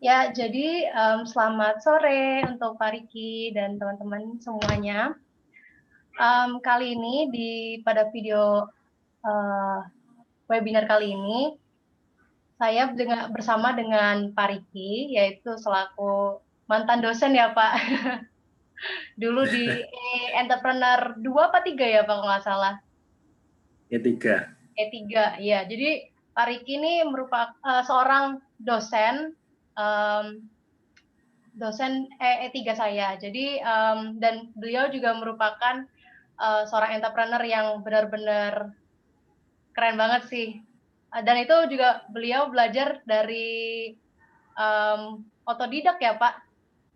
Ya, jadi selamat sore untuk Pak Riki dan teman-teman semuanya. Kali ini pada video webinar kali ini, saya bersama dengan Pak Riki, yaitu selaku mantan dosen ya Pak. Dulu di Entrepreneur 2 apa 3 ya Pak kalau nggak salah? E3. E3, ya. Jadi Pak Riki ini merupakan seorang dosen E3 saya. Jadi dan beliau juga merupakan seorang entrepreneur yang benar-benar keren banget sih. Dan itu juga beliau belajar dari otodidak ya Pak.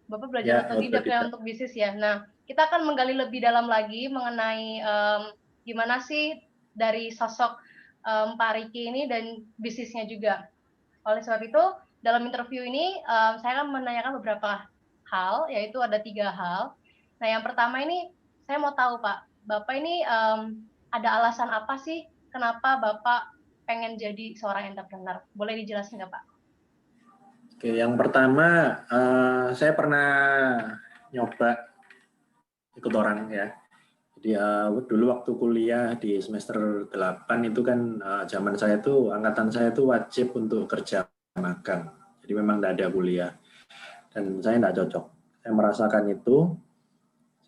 Bapak belajar Ya, otodidak ya otodidak. untuk bisnis ya. Nah, kita akan menggali lebih dalam lagi mengenai gimana sih dari sosok Pak Riki ini dan bisnisnya juga. Oleh sebab itu, dalam interview ini saya akan menanyakan beberapa hal, yaitu ada 3 hal. Nah, yang pertama ini saya mau tahu Pak, Bapak ini ada alasan apa sih kenapa Bapak pengen jadi seorang entrepreneur? Boleh dijelasin nggak Pak? Oke, yang pertama saya pernah nyoba ikut orang ya. Jadi dulu waktu kuliah di semester 8 itu kan zaman saya tuh, angkatan saya tuh wajib untuk kerja magang. Jadi memang tidak ada kuliah. Dan saya tidak cocok. Saya merasakan itu,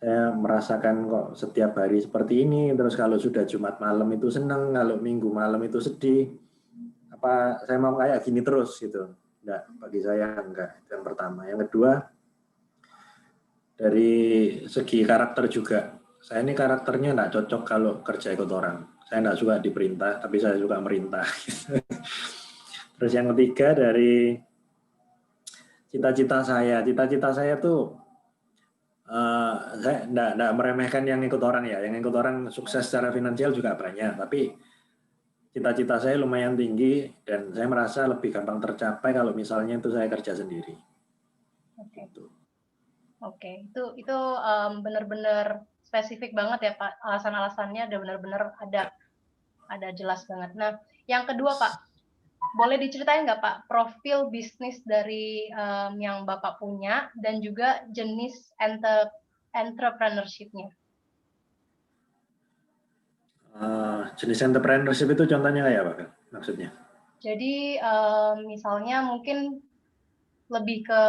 saya merasakan kok setiap hari seperti ini, terus kalau sudah Jumat malam itu senang, kalau Minggu malam itu sedih. Apa saya mau kayak gini terus gitu? Enggak, bagi saya enggak. Itu yang pertama. Yang kedua, dari segi karakter juga. Saya ini karakternya enggak cocok kalau kerja ikut orang. Saya enggak suka diperintah, tapi saya suka merintah. Terus yang ketiga dari cita-cita saya. Cita-cita saya tuh saya enggak meremehkan yang ikut orang ya. Yang ikut orang sukses secara finansial juga banyak, tapi cita-cita saya lumayan tinggi dan saya merasa lebih gampang tercapai kalau misalnya itu saya kerja sendiri. Oke. Oke, itu benar-benar spesifik banget ya Pak. Alasan-alasannya ada benar-benar ada jelas banget. Nah, yang kedua Pak, boleh diceritain nggak Pak profil bisnis dari yang Bapak punya dan juga jenis entrepreneurship-nya? Jenis entrepreneurship itu contohnya kayak apa kan maksudnya? Jadi misalnya mungkin lebih ke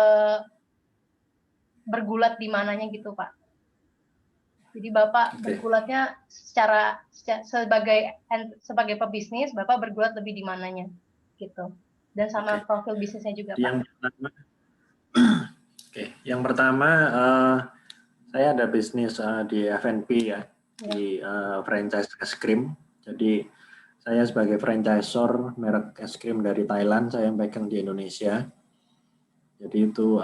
bergulat di mananya gitu Pak. Jadi Bapak bergulatnya sebagai pebisnis, Bapak bergulat lebih di mananya gitu. Dan sama profil bisnisnya juga Pak. Yang pertama saya ada bisnis di F&B ya, di franchise es krim. Jadi saya sebagai franchisor merek es krim dari Thailand, saya pegang di Indonesia. Jadi itu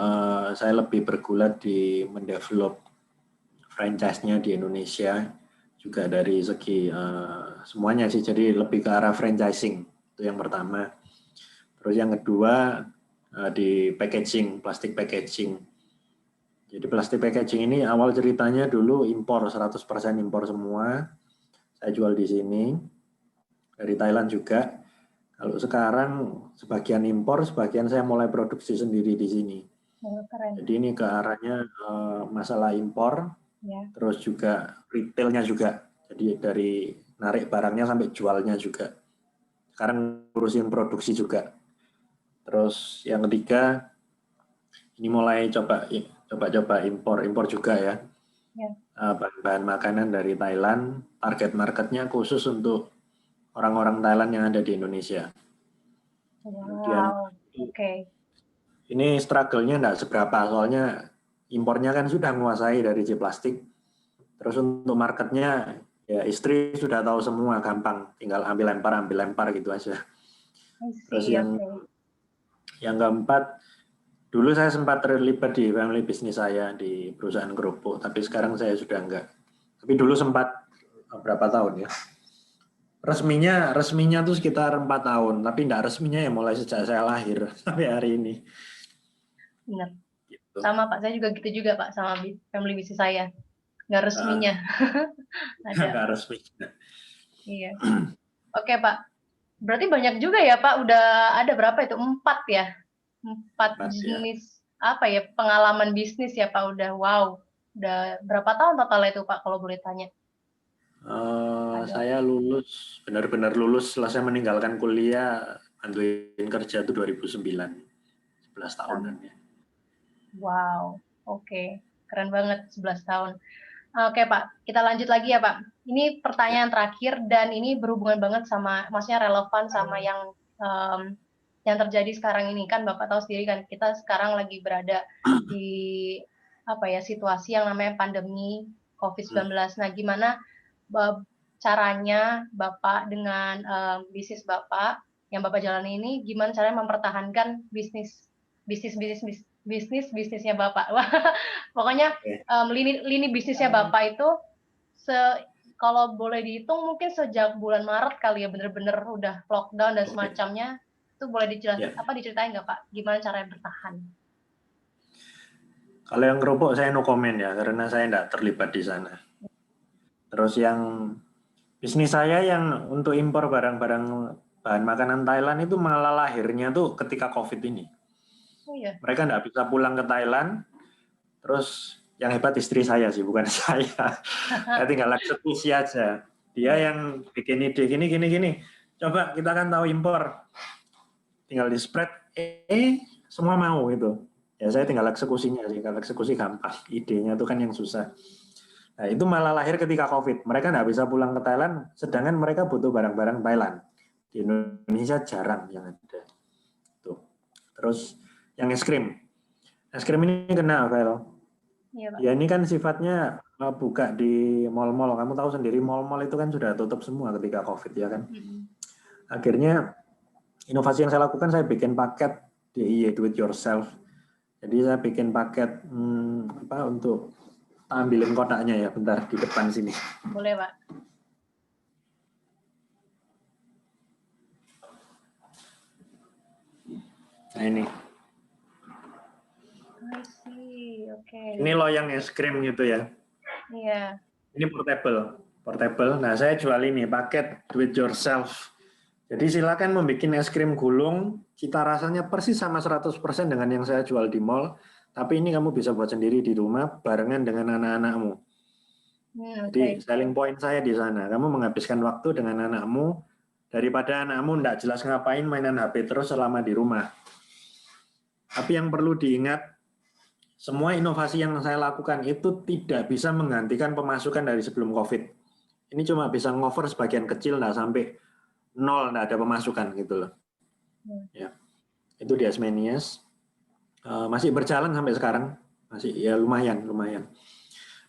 saya lebih bergulat di mendevelop franchise-nya di Indonesia, juga dari segi semuanya sih, jadi lebih ke arah franchising, itu yang pertama. Terus yang kedua di packaging, plastik packaging. Jadi plastik packaging ini awal ceritanya dulu impor, 100% impor semua. Saya jual di sini, dari Thailand juga. Kalau sekarang sebagian impor, sebagian saya mulai produksi sendiri di sini. Keren. Jadi ini ke arahnya masalah impor, terus juga retailnya juga. Jadi dari narik barangnya sampai jualnya juga. Sekarang urusin produksi juga. Terus yang ketiga, ini mulai coba impor juga ya. Bahan-bahan makanan dari Thailand, target marketnya khusus untuk orang-orang Thailand yang ada di Indonesia. Wow, oke. Ini struggle-nya enggak seberapa, soalnya impornya kan sudah menguasai dari plastik. Terus untuk marketnya, ya istri sudah tahu semua, gampang. Tinggal ambil lempar gitu aja. Terus yang keempat, dulu saya sempat terlibat di family business saya di perusahaan kerupuk, tapi sekarang saya sudah enggak. Tapi dulu sempat berapa tahun ya? Resminya tuh sekitar 4 tahun, tapi enggak resminya ya mulai sejak saya lahir sampai hari ini. Benar. Gitu. Sama Pak, saya juga gitu juga Pak sama family bisnis saya. Nggak resminya. Nggak resminya. Iya. Oke Pak. Berarti banyak juga ya Pak, udah ada berapa itu? 4 ya? 4 4 ya. jenis apa ya, pengalaman bisnis ya Pak, wow. Udah berapa tahun total itu Pak kalau boleh tanya? Saya lulus, benar-benar lulus selesai meninggalkan kuliah, bantuin kerja itu 2009, 11 tahunan ya. Wow, oke. Keren banget 11 tahun. Oke Pak, kita lanjut lagi ya Pak. Ini pertanyaan terakhir dan ini berhubungan banget sama, maksudnya relevan sama yang terjadi sekarang ini. Kan Bapak tahu sendiri kan, kita sekarang lagi berada di situasi yang namanya pandemi COVID-19. Nah, gimana caranya Bapak dengan bisnis Bapak yang Bapak jalani ini, gimana caranya mempertahankan bisnisnya Bapak? Wah, pokoknya lini bisnisnya Bapak itu kalau boleh dihitung mungkin sejak bulan Maret kali ya, bener-bener udah lockdown dan semacamnya. Itu boleh diceritain nggak Pak? Gimana caranya bertahan? Kalau yang kerupuk saya no comment ya, karena saya tidak terlibat di sana. Terus yang bisnis saya yang untuk impor barang-barang bahan makanan Thailand itu malah lahirnya tuh ketika COVID ini. Oh iya. Mereka tidak bisa pulang ke Thailand, terus yang hebat istri saya sih, bukan saya. Saya tinggal eksekusi aja. Dia yang bikin ide gini. Coba kita kan tahu impor, tinggal di spread, semua mau gitu. Ya saya tinggal eksekusinya sih, kalau eksekusi gampang, idenya itu kan yang susah. Nah itu malah lahir ketika COVID. Mereka nggak bisa pulang ke Thailand, sedangkan mereka butuh barang-barang Thailand. Di Indonesia jarang yang ada. Tuh. Terus yang es krim ini kena, Vel. Ya ini kan sifatnya buka di mall-mall. Kamu tahu sendiri mall-mall itu kan sudah tutup semua ketika COVID ya kan. Akhirnya inovasi yang saya lakukan, saya bikin paket DIY do it yourself. Jadi saya bikin paket untuk ambilin kotaknya ya, bentar di depan sini. Boleh Pak. Nah ini. I see, oke. Ini loyang es krim gitu ya. Iya. Ini portable. Nah saya jual ini paket do it yourself. Jadi silakan membuat es krim gulung, cita rasanya persis sama 100% dengan yang saya jual di mall, tapi ini kamu bisa buat sendiri di rumah barengan dengan anak-anakmu. Jadi selling point saya di sana, kamu menghabiskan waktu dengan anakmu, daripada anakmu tidak jelas ngapain mainan HP terus selama di rumah. Tapi yang perlu diingat, semua inovasi yang saya lakukan itu tidak bisa menggantikan pemasukan dari sebelum COVID. Ini cuma bisa ngover sebagian kecil, nggak sampai nol, nggak ada pemasukan gitu loh. Ya, itu di Asmenias masih berjalan sampai sekarang, masih ya lumayan.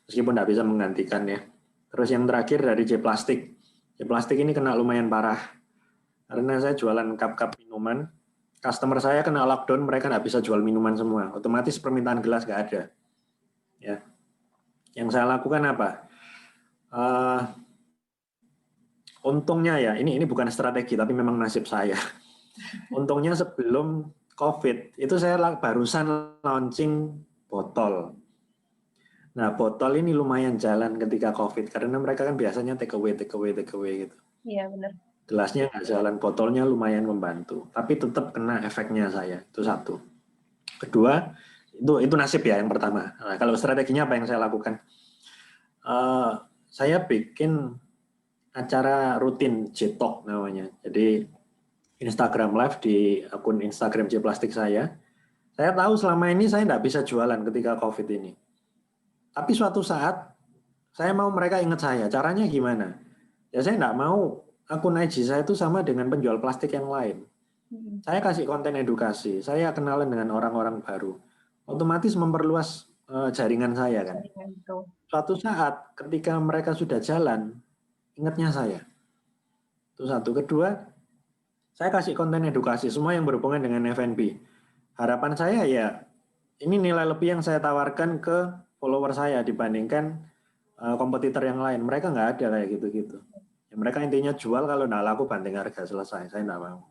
Meskipun nggak bisa menggantikan ya. Terus yang terakhir dari J Plastik. J Plastik ini kena lumayan parah karena saya jualan cup-cup minuman. Customer saya kena lockdown, mereka nggak bisa jual minuman semua. Otomatis permintaan gelas nggak ada. Ya, yang saya lakukan apa? Untungnya ya, ini bukan strategi tapi memang nasib saya. Untungnya sebelum COVID itu saya barusan launching botol. Nah botol ini lumayan jalan ketika COVID karena mereka kan biasanya take away gitu. Iya benar. Gelasnya nggak jalan, botolnya lumayan membantu, tapi tetap kena efeknya saya. Itu satu. Kedua, itu nasib ya yang pertama. Nah, kalau strateginya apa yang saya lakukan? Saya bikin acara rutin J-Talk namanya. Jadi Instagram Live di akun Instagram J Plastik saya. Saya tahu selama ini saya nggak bisa jualan ketika COVID ini. Tapi suatu saat saya mau mereka ingat saya. Caranya gimana? Ya saya nggak mau akun IG saya itu sama dengan penjual plastik yang lain. Saya kasih konten edukasi. Saya kenalan dengan orang-orang baru. Otomatis memperluas jaringan saya kan. Suatu saat ketika mereka sudah jalan, ingatnya saya. Itu satu. Kedua, saya kasih konten edukasi semua yang berhubungan dengan F&B. Harapan saya ya ini nilai lebih yang saya tawarkan ke follower saya dibandingkan kompetitor yang lain. Mereka nggak ada kayak gitu-gitu. Ya, mereka intinya jual, kalau nggak laku banting harga, selesai. Saya nggak mau.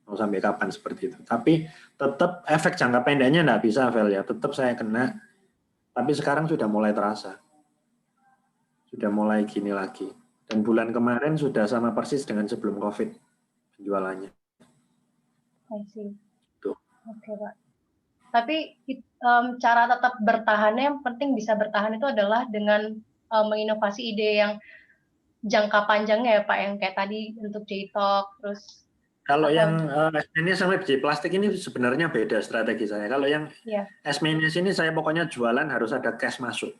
Mau sampai kapan seperti itu. Tapi tetap efek jangka pendeknya nggak bisa, Vel ya. Tetap saya kena. Tapi sekarang sudah mulai terasa. Sudah mulai gini lagi. Dan bulan kemarin sudah sama persis dengan sebelum COVID penjualannya. I see. Tuh. Oke, Pak. Tapi cara tetap bertahannya yang penting bisa bertahan itu adalah dengan menginovasi ide yang jangka panjangnya ya Pak, yang kayak tadi untuk J-Talk, terus Kalau atau yang S-Manage sama biji plastik ini sebenarnya beda strategi saya. Kalau yang ya, S-Manage ini saya pokoknya jualan harus ada cash masuk.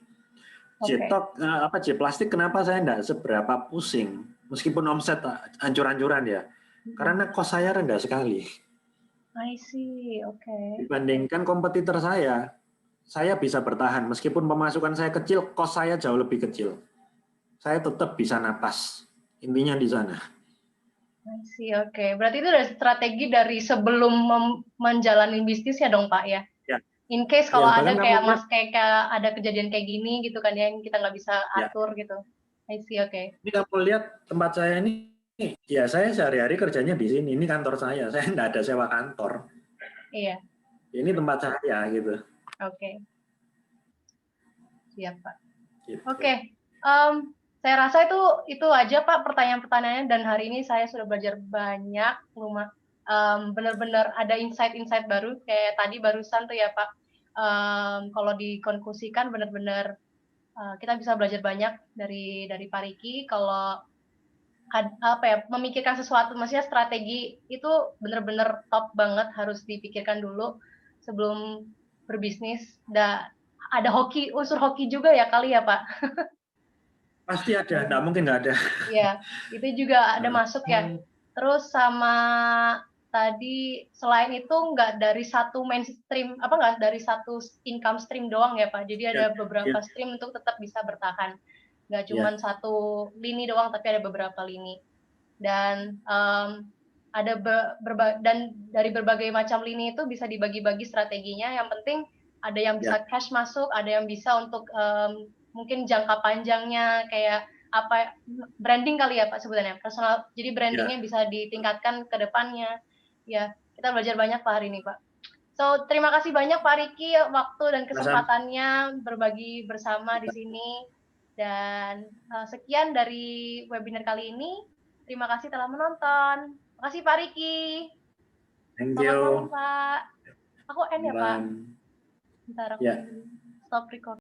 oke. J plastik kenapa saya enggak seberapa pusing meskipun omset hancur-hancuran ya. Karena kos saya rendah sekali. I see, oke. Dibandingkan kompetitor saya bisa bertahan meskipun pemasukan saya kecil, kos saya jauh lebih kecil. Saya tetap bisa napas. Intinya di sana. I see, oke. Berarti itu udah strategi dari sebelum menjalani bisnis ya dong Pak ya? Ya, In case ya kalau ada bahkan kamu kayak lihat, kayak ada kejadian kayak gini gitu kan ya, yang kita nggak bisa ya, atur gitu. I see, oke. ini kamu lihat tempat saya ini, ya saya sehari-hari kerjanya di sini. Ini kantor saya nggak ada sewa kantor. Iya, Ini tempat saya gitu. oke. Siap Pak. Gitu. Oke, saya rasa itu aja Pak pertanyaan-pertanyaannya, dan hari ini saya sudah belajar banyak, benar-benar ada insight-insight baru kayak tadi barusan tuh ya Pak. Kalau dikonklusikan benar-benar kita bisa belajar banyak dari Pak Riki. Kalau apa ya, memikirkan sesuatu, maksudnya strategi itu benar-benar top banget, harus dipikirkan dulu sebelum berbisnis. Ada unsur hoki juga ya kali ya Pak. Pasti ada, nggak mungkin nggak ada. Iya, itu juga ada masuk ya. Terus sama tadi selain itu nggak dari satu mainstream, apa nggak dari satu income stream doang ya Pak. Jadi Ya, ada beberapa ya, stream untuk tetap bisa bertahan. Nggak cuma ya. satu lini doang, tapi ada beberapa lini. Dan ada dan dari berbagai macam lini itu bisa dibagi-bagi strateginya. Yang penting ada yang Ya. bisa cash masuk, ada yang bisa untuk mungkin jangka panjangnya kayak apa, branding kali ya Pak sebenarnya, personal, jadi brandingnya Ya, bisa ditingkatkan ke depannya. Ya, kita belajar banyak Pak hari ini Pak. So, terima kasih banyak Pak Riki waktu dan sama. kesempatannya berbagi bersama di sini. Dan sekian dari webinar kali ini. Terima kasih telah menonton. Terima kasih Pak Riki. Thank Selamat malam you. Pak. Aku end ya Pak. Malam. Bentar aku Ya. stop record.